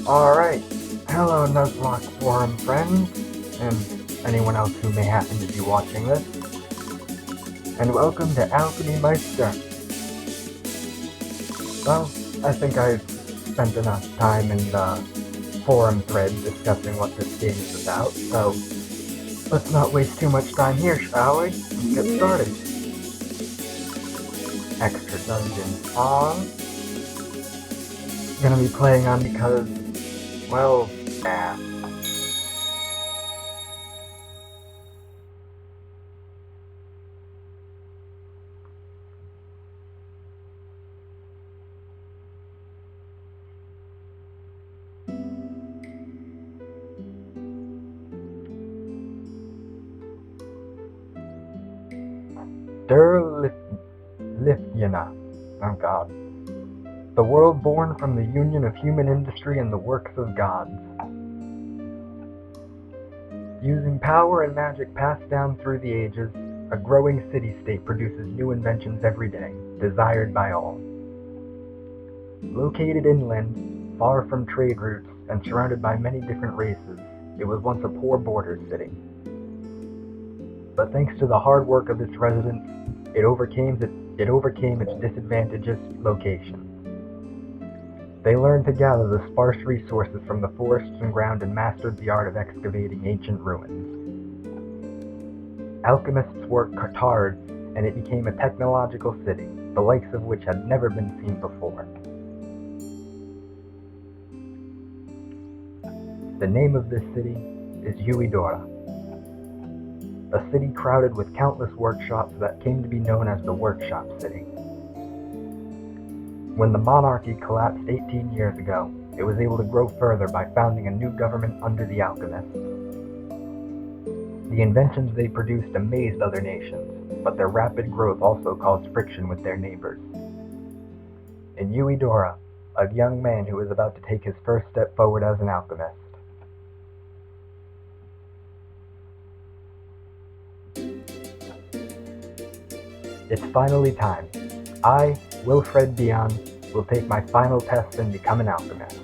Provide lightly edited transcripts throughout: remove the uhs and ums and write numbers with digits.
Alright, hello Nuzlocke forum friends, and anyone else who may happen to be watching this, and welcome to Alchemy Meister. Well, I think I've spent enough time in the forum thread discussing what this game is about, so let's not waste too much time here, shall we? Let's get started. Extra dungeon on. Gonna be playing on because, well, yeah. Lifyana. Oh god. The world born from the union of human industry and the works of gods. Using power and magic passed down through the ages, a growing city-state produces new inventions every day, desired by all. Located inland, far from trade routes, and surrounded by many different races, it was once a poor border city. But thanks to the hard work of its residents, it overcame its disadvantageous location. They learned to gather the sparse resources from the forests and ground and mastered the art of excavating ancient ruins. Alchemists worked hard, and it became a technological city, the likes of which had never been seen before. The name of this city is Yuidora, a city crowded with countless workshops that came to be known as the Workshop City. When the monarchy collapsed 18 years ago, it was able to grow further by founding a new government under the alchemists. The inventions they produced amazed other nations, but their rapid growth also caused friction with their neighbors. In Yuidora, a young man who was about to take his first step forward as an alchemist. It's finally time. I, Wilfred Dion, will take my final test and become an alchemist.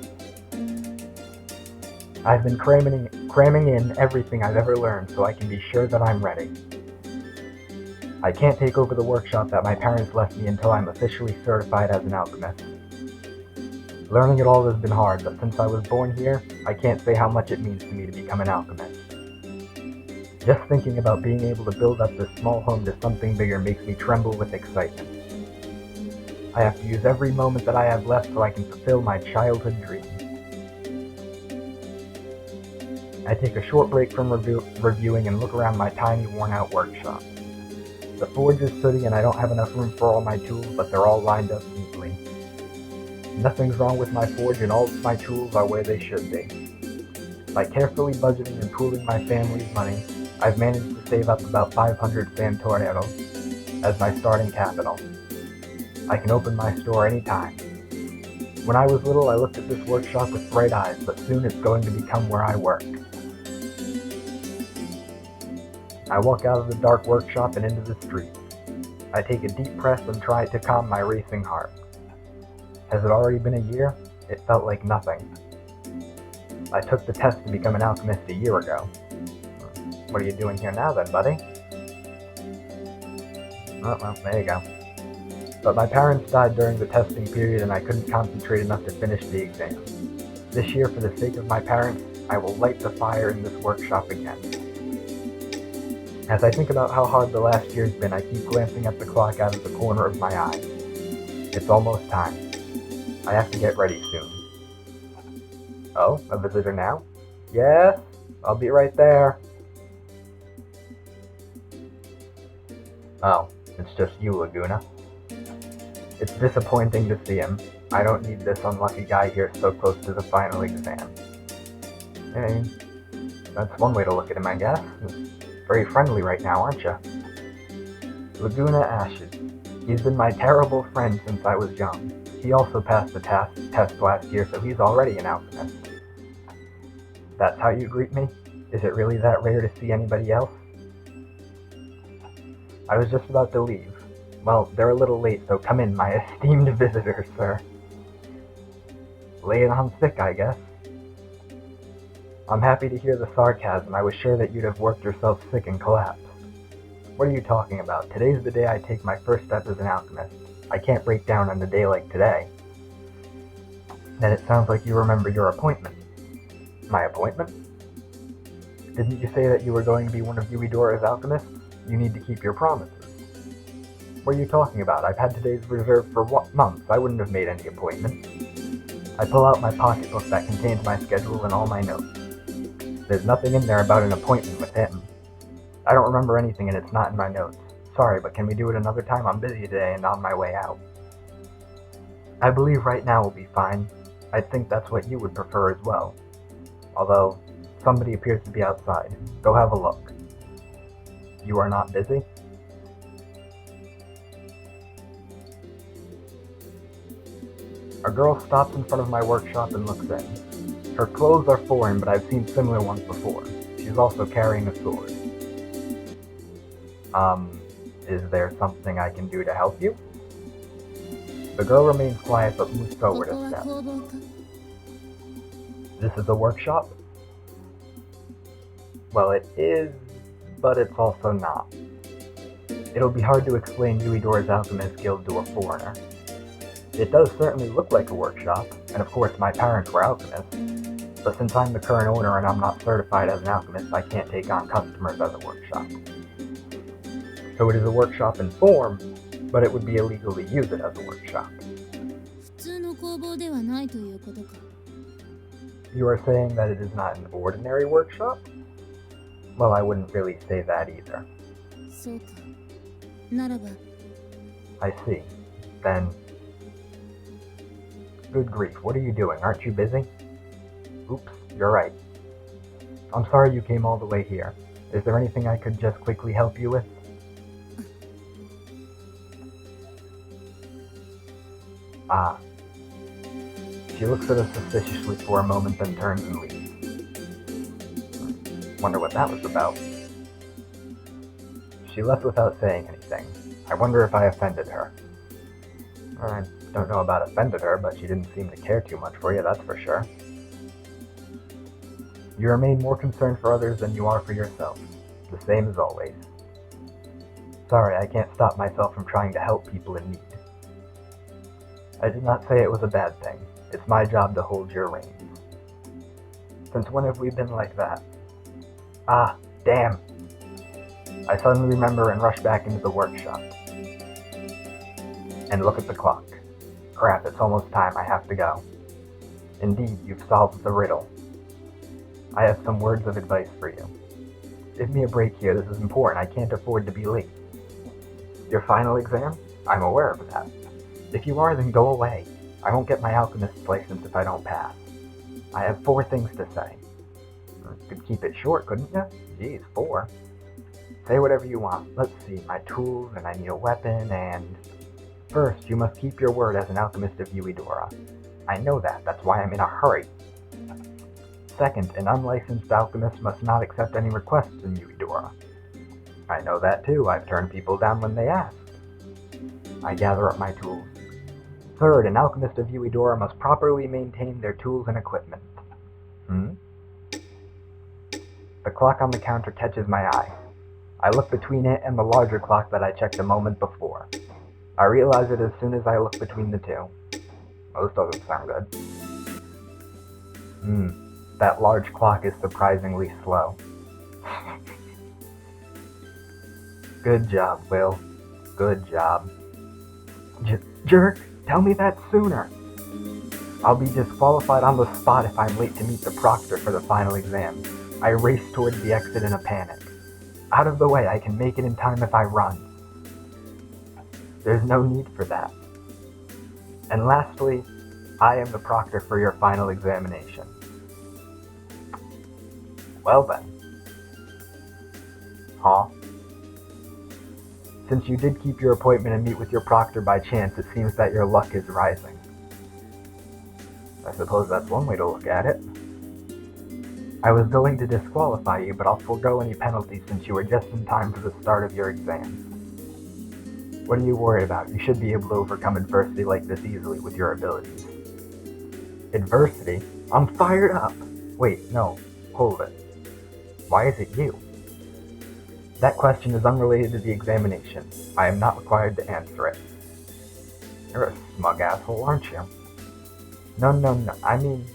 I've been cramming in everything I've ever learned so I can be sure that I'm ready. I can't take over the workshop that my parents left me until I'm officially certified as an alchemist. Learning it all has been hard, but since I was born here, I can't say how much it means to me to become an alchemist. Just thinking about being able to build up this small home to something bigger makes me tremble with excitement. I have to use every moment that I have left so I can fulfill my childhood dream. I take a short break from reviewing and look around my tiny, worn-out workshop. The forge is sooty and I don't have enough room for all my tools, but they're all lined up neatly. Nothing's wrong with my forge and all of my tools are where they should be. By carefully budgeting and pooling my family's money, I've managed to save up about 500 santoreros as my starting capital. I can open my store anytime. When I was little, I looked at this workshop with bright eyes, but soon it's going to become where I work. I walk out of the dark workshop and into the street. I take a deep breath and try to calm my racing heart. Has it already been a year? It felt like nothing. I took the test to become an alchemist a year ago. What are you doing here now then, buddy? Oh, well, there you go. But my parents died during the testing period and I couldn't concentrate enough to finish the exam. This year, for the sake of my parents, I will light the fire in this workshop again. As I think about how hard the last year's been, I keep glancing at the clock out of the corner of my eye. It's almost time. I have to get ready soon. Oh, a visitor now? Yes, I'll be right there. Oh, it's just you, Laguna. It's disappointing to see him. I don't need this unlucky guy here so close to the final exam. Hey, that's one way to look at him, I guess. Very friendly right now, aren't you? Laguna Ashes. He's been my terrible friend since I was young. He also passed the test last year, so he's already an alchemist. That's how you greet me? Is it really that rare to see anybody else? I was just about to leave. Well, they're a little late, so come in, my esteemed visitor, sir. Lay it on thick, I guess. I'm happy to hear the sarcasm. I was sure that you'd have worked yourself sick and collapsed. What are you talking about? Today's the day I take my first step as an alchemist. I can't break down on a day like today. Then it sounds like you remember your appointment. My appointment? Didn't you say that you were going to be one of Yuidora's alchemists? You need to keep your promises. What are you talking about? I've had today's reserved for months. I wouldn't have made any appointment. I pull out my pocketbook that contains my schedule and all my notes. There's nothing in there about an appointment with him. I don't remember anything and it's not in my notes. Sorry, but can we do it another time? I'm busy today and on my way out. I believe right now will be fine. I think that's what you would prefer as well. Although, somebody appears to be outside. Go have a look. You are not busy? A girl stops in front of my workshop and looks in. Her clothes are foreign, but I've seen similar ones before. She's also carrying a sword. Is there something I can do to help you? The girl remains quiet but moves forward a step. This is a workshop? Well, it is, but it's also not. It'll be hard to explain Yuidora's Alchemist Guild to a foreigner. It does certainly look like a workshop, and of course my parents were alchemists, but since I'm the current owner and I'm not certified as an alchemist, I can't take on customers as a workshop. So it is a workshop in form, but it would be illegal to use it as a workshop. You are saying that it is not an ordinary workshop? Well, I wouldn't really say that either. I see. Then... Good grief, what are you doing? Aren't you busy? Oops, you're right. I'm sorry you came all the way here. Is there anything I could just quickly help you with? Ah. She looks at us suspiciously for a moment, then turns and leaves. Wonder what that was about. She left without saying anything. I wonder if I offended her. I don't know about offended her, but she didn't seem to care too much for you, that's for sure. You remain more concerned for others than you are for yourself. The same as always. Sorry, I can't stop myself from trying to help people in need. I did not say it was a bad thing. It's my job to hold your reins. Since when have we been like that? Ah, damn. I suddenly remember and rush back into the workshop. And look at the clock. Crap, it's almost time. I have to go. Indeed, you've solved the riddle. I have some words of advice for you. Give me a break here. This is important. I can't afford to be late. Your final exam? I'm aware of that. If you are, then go away. I won't get my alchemist's license if I don't pass. I have 4 things to say. You could keep it short, couldn't you? Geez, 4. Say whatever you want. Let's see, my tools, and I need a weapon, and... First, you must keep your word as an alchemist of Yuidora. I know that. That's why I'm in a hurry. Second, an unlicensed alchemist must not accept any requests in Yuidora. I know that too. I've turned people down when they asked. I gather up my tools. Third, an alchemist of Yuidora must properly maintain their tools and equipment. The clock on the counter catches my eye. I look between it and the larger clock that I checked a moment before. I realize it as soon as I look between the two. Well, this doesn't sound good. That large clock is surprisingly slow. Good job, Will. Good job. Jerk, tell me that sooner. I'll be disqualified on the spot if I'm late to meet the proctor for the final exam. I race towards the exit in a panic. Out of the way, I can make it in time if I run. There's no need for that. And lastly, I am the proctor for your final examination. Well then. Huh? Since you did keep your appointment and meet with your proctor by chance, it seems that your luck is rising. I suppose that's one way to look at it. I was going to disqualify you, but I'll forego any penalty since you were just in time for the start of your exam. What are you worried about? You should be able to overcome adversity like this easily with your abilities. Adversity? I'm fired up! Wait, no, hold it. Why is it you? That question is unrelated to the examination. I am not required to answer it. You're a smug asshole, aren't you? No, I mean...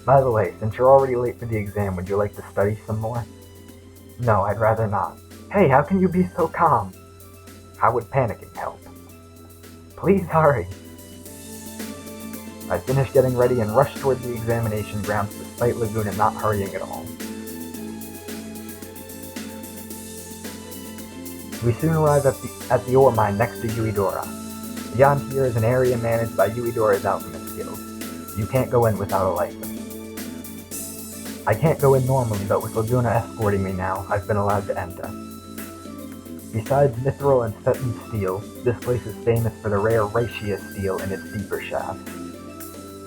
By the way, since you're already late for the exam, would you like to study some more? No, I'd rather not. Hey, how can you be so calm? How would panicking help? Please hurry. I finish getting ready and rush toward the examination grounds despite Laguna not hurrying at all. We soon arrive at the ore mine next to Yuidora. Beyond here is an area managed by Yuidora's alchemist guild. You can't go in without a license. I can't go in normally, but with Laguna escorting me now, I've been allowed to enter. Besides mithril and Stetton steel, this place is famous for the rare Reichia steel in its deeper shafts.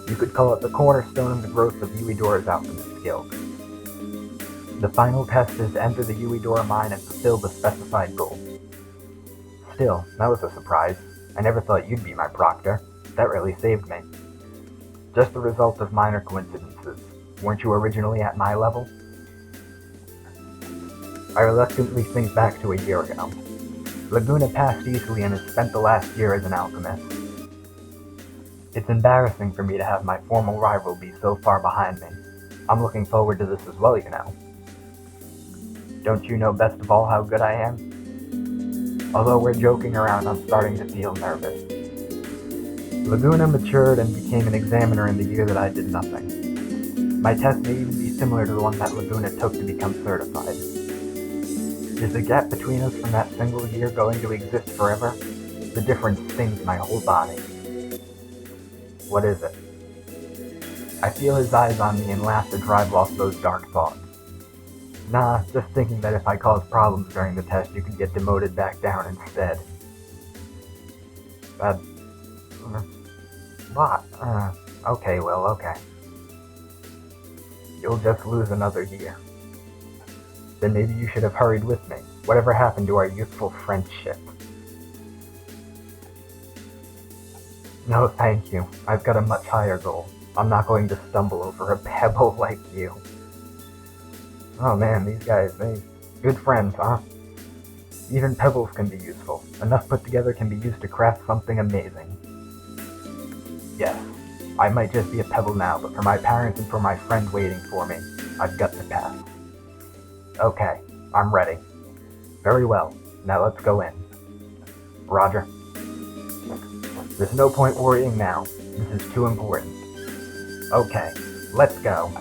You could call it the cornerstone of the growth of Yuidora's alchemist guild. The final test is to enter the Yuidora mine and fulfill the specified goal. Still, that was a surprise. I never thought you'd be my proctor. That really saved me. Just the result of minor coincidences. Weren't you originally at my level? I reluctantly think back to a year ago. Laguna passed easily and has spent the last year as an alchemist. It's embarrassing for me to have my formal rival be so far behind me. I'm looking forward to this as well, you know. Don't you know best of all how good I am? Although we're joking around, I'm starting to feel nervous. Laguna matured and became an examiner in the year that I did nothing. My test may even be similar to the one that Laguna took to become certified. Is the gap between us from that single year going to exist forever? The difference stings my whole body. What is it? I feel his eyes on me and laugh to drive off those dark thoughts. Nah, just thinking that if I cause problems during the test, you could get demoted back down instead. What? Okay, well, okay. You'll just lose another year. Then maybe you should have hurried with me. Whatever happened to our youthful friendship? No, thank you. I've got a much higher goal. I'm not going to stumble over a pebble like you. Oh man, these guys, good friends, huh? Even pebbles can be useful. Enough put together can be used to craft something amazing. Yes, I might just be a pebble now, but for my parents and for my friend waiting for me, I've got to pass. Okay, I'm ready. Very well, now let's go in. Roger. There's no point worrying now. This is too important. Okay, let's go.